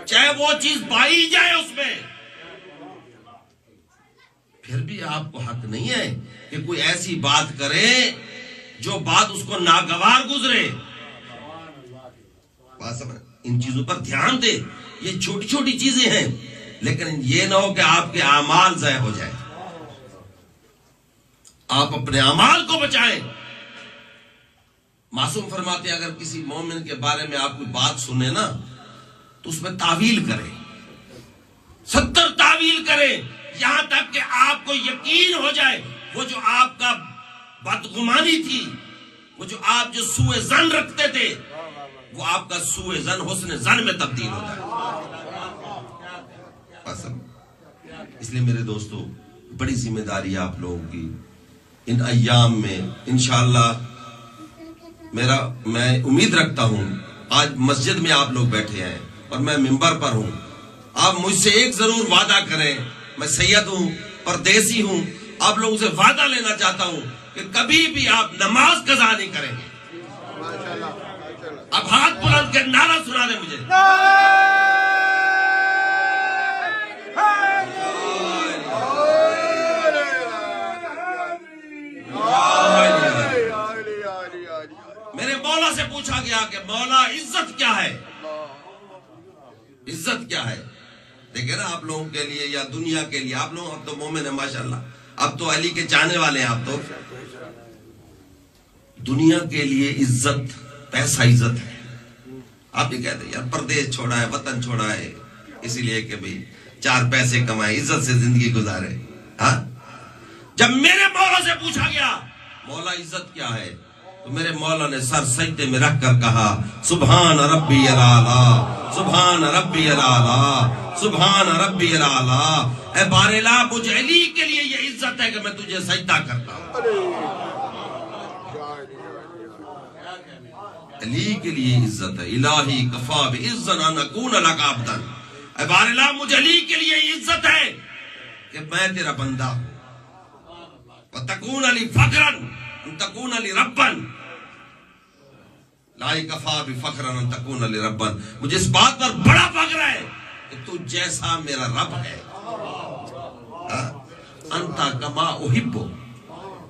چاہے وہ چیز پائی جائے اس میں، پھر بھی آپ کو حق نہیں ہے کہ کوئی ایسی بات کرے جو بات اس کو ناگوار گزرے. ان چیزوں پر دھیان دے. یہ چھوٹی چھوٹی چیزیں ہیں، لیکن یہ نہ ہو کہ آپ کے اعمال ضائع ہو جائے. آپ اپنے اعمال کو بچائیں. معصوم فرماتے ہیں اگر کسی مومن کے بارے میں آپ کوئی بات سنیں نا تو اس میں تعویل کریں، 70 تعویل کریں، یہاں تک کہ آپ کو یقین ہو جائے وہ جو آپ کا بدگمانی تھی، وہ جو آپ جو سوء ظن رکھتے تھے، وہ آپ کا سوء ظن حسن ظن میں تبدیل ہو جائے. اس لیے میرے دوستو بڑی ذمہ داری ہے آپ لوگوں کی ان ایام میں. انشاءاللہ میں امید رکھتا ہوں آج مسجد میں آپ لوگ بیٹھے ہیں اور میں منبر پر ہوں. آپ مجھ سے ایک ضرور وعدہ کریں. میں سید ہوں، پردیسی ہوں، آپ لوگوں سے وعدہ لینا چاہتا ہوں کہ کبھی بھی آپ نماز قضا نہیں کریں گے. اب ہاتھ بلند کے نعرہ سنا دیں مجھے. میرے مولا سے پوچھا گیا کہ مولا عزت کیا ہے؟ عزت کیا ہے؟ دیکھیں نا آپ لوگوں کے لیے یا دنیا کے لیے، آپ لوگ اب تو مومن ہیں ماشاءاللہ، اب تو علی کے چاہنے والے ہیں. آپ تو دنیا کے لیے عزت، پیسہ عزت ہے. آپ یہ کہتے ہیں یار پردیس چھوڑا ہے، وطن چھوڑا ہے اسی لیے کہ بھئی 4 پیسے کمائے، عزت سے زندگی گزارے. ہاں جب میرے مولا سے پوچھا گیا مولا عزت کیا ہے تو میرے مولا نے سر سجدے میں رکھ کر کہا سبحان ربی الاعلی، سبحان ربی الاعلی، سبحان ربی الاعلی. اے بارلا مجھے علی کے لیے یہ عزت ہے کہ میں تجھے سجدہ کرتا ہوں. علی کے لیے عزت ہے. الہی کفا بعزن ان اکون لک عبدا. اے بارلا مجھے علی کے لیے عزت ہے کہ میں تیرا بندہ ہوں. وتکون علی فخرا ان تکون علی ربا. لا کفا بفخرا ان تکون علی ربا. مجھے اس بات پر بڑا فخر ہے کہ تو جیسا میرا رب ہے. انتا کما احب،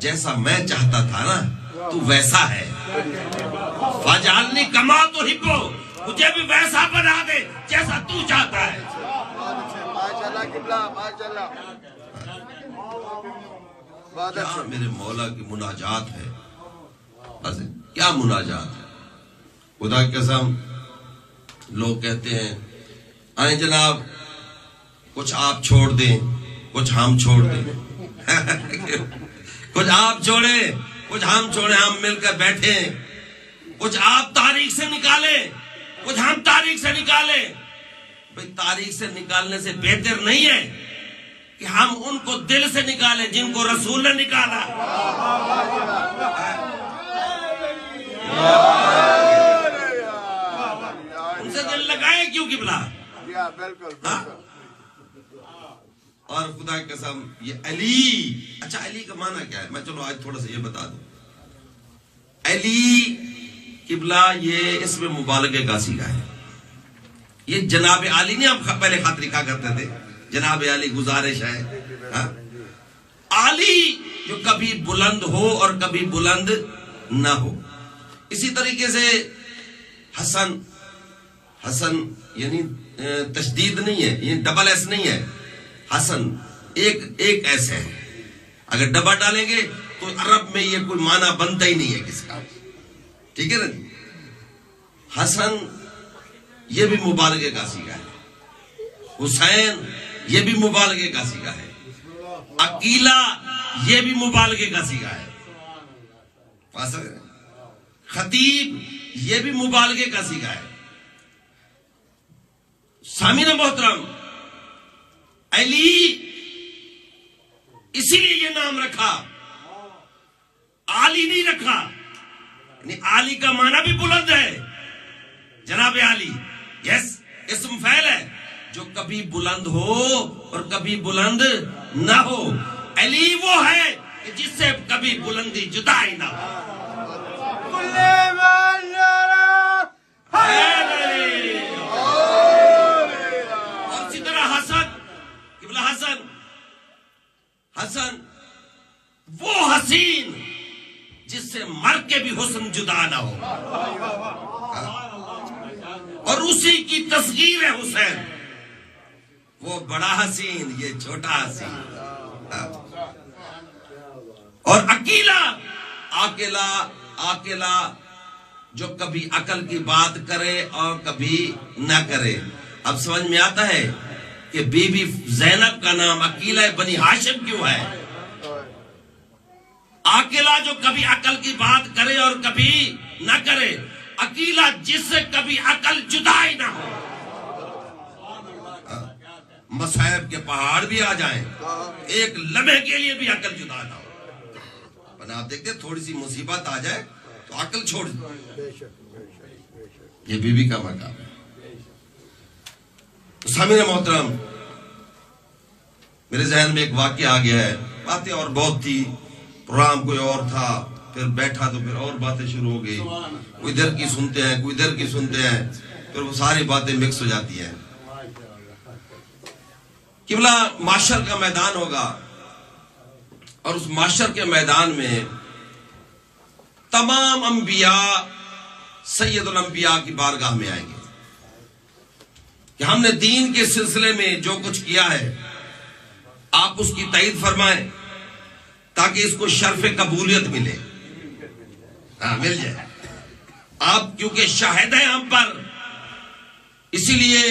جیسا میں چاہتا تھا نا تو ویسا ہے. فاجعلنی کما تحب، مجھے بھی ویسا بنا دے جیسا تو چاہتا ہے. کیا میرے مولا کی مناجات ہے، کیا مناجات ہے. خدا کی قسم لوگ کہتے ہیں آئیں جناب کچھ آپ چھوڑ دیں کچھ ہم چھوڑ دیں. کچھ آپ چھوڑیں کچھ ہم چھوڑیں، ہم مل کر بیٹھیں. کچھ آپ تاریخ سے نکالیں کچھ ہم تاریخ سے نکالیں. بھئی تاریخ سے نکالنے سے بہتر نہیں ہے کہ ہم ان کو دل سے نکالیں جن کو رسول نے نکالا. ان سے دل لگائے کیوں قبلہ. اور خدا کی قسم یہ علی، اچھا علی کا معنی کیا ہے؟ میں چلو آج تھوڑا سا یہ بتا دوں. علی قبلہ یہ اس میں مبالغے کا صیغہ ہے. یہ جناب علی نہیں، ہم پہلے خط لکھا کرتے تھے جناب علی گزارش ہے. علی جو کبھی بلند ہو اور کبھی بلند نہ ہو. اسی طریقے سے حسن، حسن یعنی تشدید نہیں ہے، یہ ڈبل ایس نہیں ہے. حسن ایک ایسے ہے، اگر ڈبل ڈالیں گے تو عرب میں یہ کوئی معنی بنتا ہی نہیں ہے کس کا. ٹھیک ہے نا. حسن یہ بھی مبالغے کا صیغہ ہے. حسین یہ بھی مبالغے کا صیغہ ہے. عقیلہ یہ بھی مبالغے کا صیغہ ہے. خطیب یہ بھی مبالغے کا صیغہ ہے. سامعین محترم، علی اسی لیے یہ نام رکھا، علی نہیں رکھا. یعنی علی کا معنی بھی بلند ہے. جناب علی یس اسم فعل ہے جو کبھی بلند ہو اور کبھی بلند نہ ہو. علی وہ ہے کہ جس سے کبھی بلندی جدا ہی نہ ہو. حسین جس سے مر کے بھی حسن جدا نہ ہو، اور اسی کی تصغیر ہے حسین، وہ بڑا حسین یہ چھوٹا حسین، اور اکیلا جو کبھی عقل کی بات کرے اور کبھی نہ کرے۔ اب سمجھ میں آتا ہے کہ بی بی زینب کا نام عقیلہ بنی ہاشم کیوں ہے؟ عاقلہ جو کبھی عقل کی بات کرے اور کبھی نہ کرے، عقیلہ جس سے کبھی عقل جدا ہی نہ ہو۔ مصائب کے پہاڑ بھی آ جائیں، ایک لمحے کے لیے بھی عقل جدا نہ ہو۔ آپ دیکھتے تھوڑی سی مصیبت آ جائے تو عقل چھوڑ دے، یہ بی بی کا مقام ہے۔ سامعین محترم، میرے ذہن میں ایک واقعہ آ گیا ہے، باتیں اور بہت تھی، پروگرام کوئی اور تھا، پھر بیٹھا تو پھر اور باتیں شروع ہو گئی، کوئی ادھر کی سنتے ہیں کوئی ادھر کی سنتے ہیں، پھر وہ ساری باتیں مکس ہو جاتی ہیں۔ قبلہ معاشر کا میدان ہوگا، اور اس معاشر کے میدان میں تمام انبیاء سید الانبیاء کی بارگاہ میں آئیں گے کہ ہم نے دین کے سلسلے میں جو کچھ کیا ہے آپ اس کی تائید فرمائیں تاکہ اس کو شرف قبولیت ملے، مل جائے۔ آپ کیونکہ شاہد ہیں ہم پر، اسی لیے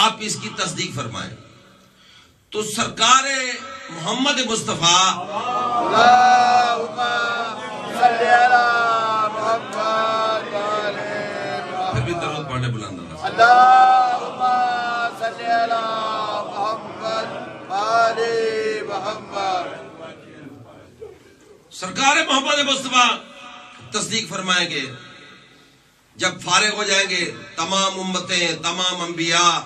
آپ اس کی تصدیق فرمائیں۔ تو سرکار محمد مصطفیٰ پھر بھی درود پڑھنے بلند آواز سرکار محمد مصطفیٰ تصدیق فرمائیں گے۔ جب فارغ ہو جائیں گے تمام امتیں، تمام انبیاء،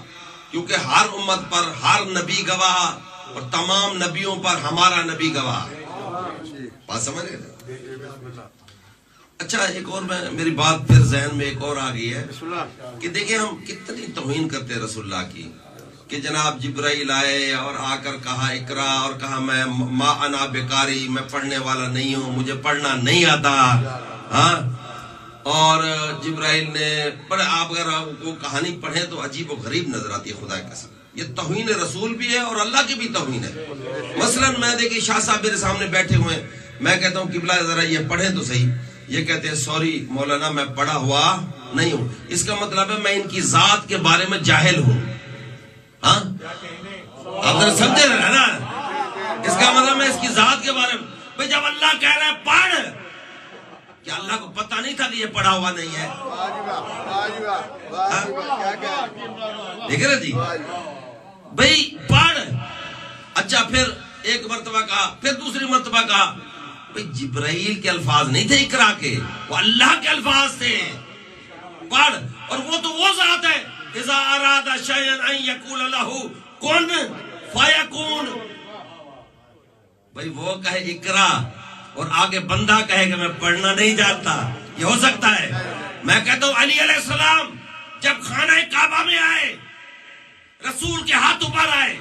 کیونکہ ہر امت پر ہر نبی گواہ اور تمام نبیوں پر ہمارا نبی گواہ، بات سمجھ رہے ہیں؟ اچھا ایک اور میری بات پھر ذہن میں ایک اور آ گئی ہے کہ دیکھیں ہم کتنی توہین کرتے ہیں رسول اللہ کی، کہ جناب جبرائیل آئے اور آ کر کہا اقرا، اور کہا میں ما انا بقاری، میں پڑھنے والا نہیں ہوں، مجھے پڑھنا نہیں آتا، ہاں۔ اور جبرائیل نے بڑے، آپ اگر وہ کہانی پڑھیں تو عجیب و غریب نظر آتی ہے، خدا کی قسم یہ توہین رسول بھی ہے اور اللہ کی بھی توہین ہے۔ مثلا میں دیکھیں شاہ صاحب میرے سامنے بیٹھے ہوئے ہیں، میں کہتا ہوں قبلہ ذرا یہ پڑھیں تو صحیح، یہ کہتے ہیں سوری مولانا میں پڑھا ہوا نہیں ہوں۔ اس کا مطلب ہے میں ان کی ذات کے بارے میں جاہل ہوں، ہاں آپ ذرا سمجھے نا، اس کا مطلب میں اس کی ذات کے بارے میں، بھئی جب اللہ کہہ رہا ہے پڑھ، کیا اللہ کو پتہ نہیں تھا کہ یہ پڑھا ہوا نہیں ہے؟ دیکھ رہے جی بھئی پڑھ۔ اچھا پھر ایک مرتبہ کہا، پھر دوسری مرتبہ کہا، بھئی جبرائیل کے الفاظ نہیں تھے اقرا کے، وہ اللہ کے الفاظ تھے، پڑھ۔ اور وہ تو وہ ذات ہے اذا اراد شیئا ان یقول له کن فیکون، بھئی وہ کہے اقرا اور آگے بندہ کہے کہ میں پڑھنا نہیں جانتا، یہ ہو سکتا ہے؟ میں کہتا ہوں علی علیہ السلام جب خانہ کعبہ میں آئے، رسول کے ہاتھوں پر آئے،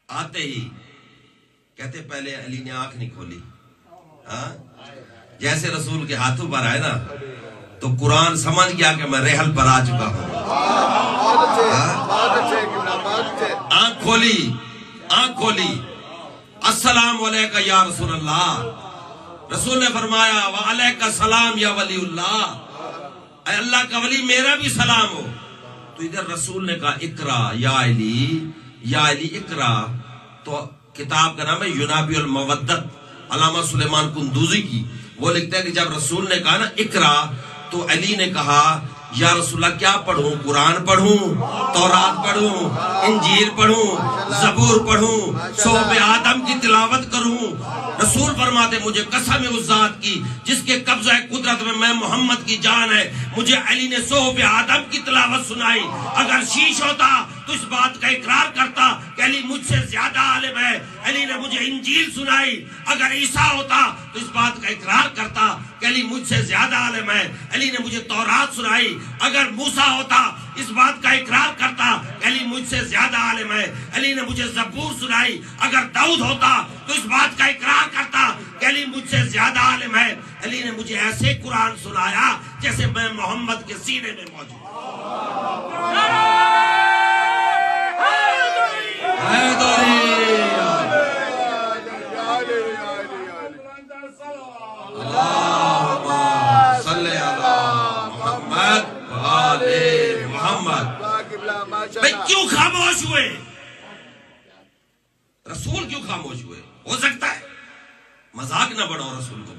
آتے ہی کہتے پہلے علی نے آنکھ نہیں کھولی، ہاں جیسے رسول کے ہاتھوں پر آئے نا تو قرآن سمجھ گیا کہ میں رحل پر آ چکا ہوں، آنکھ کھولی، السلام علیکہ یا رسول اللہ، رسول نے فرمایا وعلیکہ السلام یا ولی اللہ، اے اللہ کا ولی میرا بھی سلام ہو۔ تو ادھر رسول نے کہا اقرا یا علی اقرا، تو کتاب کا نام ہے ینابیع المودت، علامہ سلیمان قندوزی کی، وہ لکھتے ہیں کہ جب رسول نے کہا نا اقرا تو علی نے کہا یا رسول اللہ کیا پڑھوں، قرآن پڑھوں، تورات پڑھوں، انجیل پڑھوں، زبور پڑھوں، صحف آدم کی تلاوت کروں؟ رسول فرماتے مجھے قسم ہے اس ذات کی جس کے قبضہ قدرت میں محمد کی جان ہے، مجھے علی نے صحف آدم کی تلاوت سنائی، اگر شیش ہوتا تو اس بات کا اقرار کرتا کہ علی مجھ سے زیادہ عالم ہے، علی نے مجھے انجیل سنائی، اگر عیسیٰ ہوتا تو اس بات کا اقرار کرتا کہ علی مجھ سے زیادہ عالم ہے، علی نے مجھے تورات سنائی، اگر موسیٰ ہوتا اس بات کا اقرار کرتا کہ علی مجھ سے زیادہ عالم ہے، علی نے مجھے زبور سنائی، اگر داؤد ہوتا تو اس بات کا اقرار کرتا علی مجھ سے زیادہ عالم ہے. علی نے مجھے ایسے قرآن سنایا جیسے میں محمد کے سینے میں موجود. بھائی کیوں خاموش ہوئے؟ رسول کیوں خاموش ہوئے؟ ہو سکتا ہے مذاق نہ بڑھاؤ رسول کو.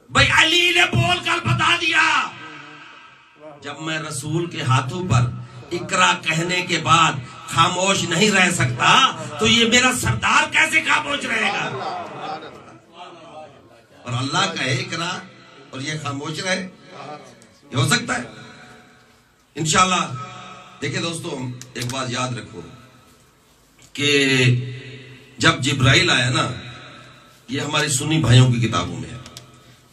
بھائی علی نے بول کر بتا دیا. جب میں رسول کے ہاتھوں پر اقرا کہنے کے بعد خاموش نہیں رہ سکتا تو یہ میرا سردار کیسے خاموش رہے گا؟ اور اللہ کہے اقرا اور یہ خاموش رہے، یہ ہو سکتا ہے؟ انشاءاللہ. دیکھیں دوستو، ایک بات یاد رکھو کہ جب جبرائیل آیا نا، یہ ہماری سنی بھائیوں کی کتابوں میں ہے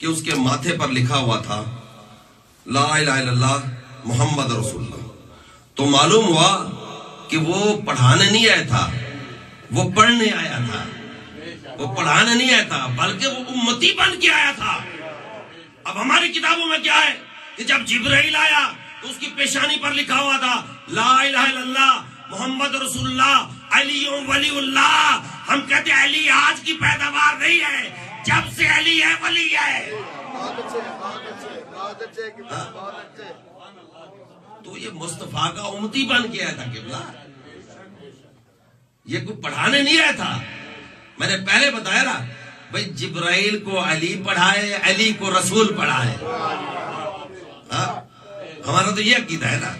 کہ اس کے ماتھے پر لکھا ہوا تھا لا الہ الا اللہ محمد رسول اللہ. تو معلوم ہوا کہ وہ پڑھانے نہیں آیا تھا، وہ پڑھنے آیا تھا. وہ پڑھانے نہیں آیا تھا بلکہ وہ امتی بن کے آیا تھا. اب ہماری کتابوں میں کیا ہے کہ جب جبرائیل آیا تو اس کی پیشانی پر لکھا ہوا تھا لا الہ الا اللہ محمد رسول اللہ علی ولی اللہ. ہم کہتے ہیں علی آج کی پیداوار نہیں ہے، جب سے علی ہے ولی ہے. تو یہ مصطفیٰ کا امتی بن کے آیا تھا قبلہ، یہ کوئی پڑھانے نہیں آیا تھا. میں نے پہلے بتایا نا بھائی جبرائیل کو علی پڑھائے، علی کو رسول پڑھائے. ہمارا تو یہ عقیدہ ہے نا.